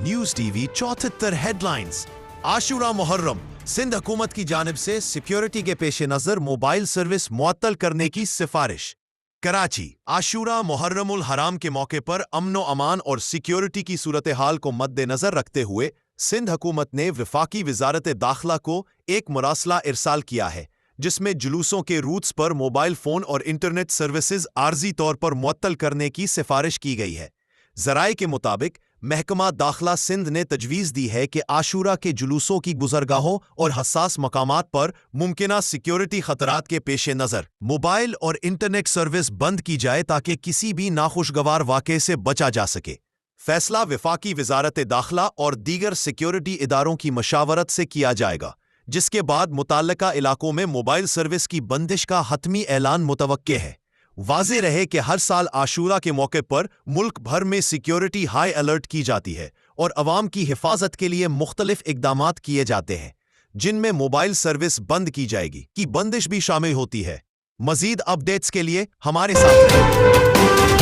News TV 74 headlines. Ashura Muharram, Sindh हुकूमत की जानिब से सिक्योरिटी के पेश नजर मोबाइल सर्विस मुअत्तल करने की सिफारिश। कराची, आशूरा मुहर्रमुल हराम के मौके पर अमनो अमान और सिक्योरिटी की सूरत हाल को मद्देनजर रखते हुए सिंध हुकूमत ने वफाकी वजारत दाखिला को एक मुरासला इरसाल किया है, जिसमें जुलूसों के रूट्स पर मोबाइल फोन और इंटरनेट सर्विसेज आर्जी तौर पर मुअत्तल करने की सिफारिश की गई है। ज़राए के मुताबिक महकमा दाखिला सिंध ने तजवीज़ दी है कि आशूरा के जुलूसों की गुजरगाहों और हसास मकामात पर मुमकिना सिक्योरिटी खतरात के पेश नज़र मोबाइल और इंटरनेट सर्विस बंद की जाए ताकि किसी भी नाखुशगवार वाक़े से बचा जा सके। फैसला वफाकी वजारत दाखिला और दीगर सिक्योरिटी इदारों की मशावरत से किया जाएगा, जिसके बाद मुताल्लिका इलाकों में मोबाइल सर्विस की बंदिश का हतमी ऐलान मुतवक्के है। वाज़ेह रहे कि हर साल आशूरा के मौके पर मुल्क भर में सिक्योरिटी हाई अलर्ट की जाती है और अवाम की हिफाजत के लिए मुख्तलिफ इकदामात किए जाते हैं, जिनमें मोबाइल सर्विस बंद की जाएगी की बंदिश भी शामिल होती है। मजीद अपडेट्स के लिए हमारे साथ रहें।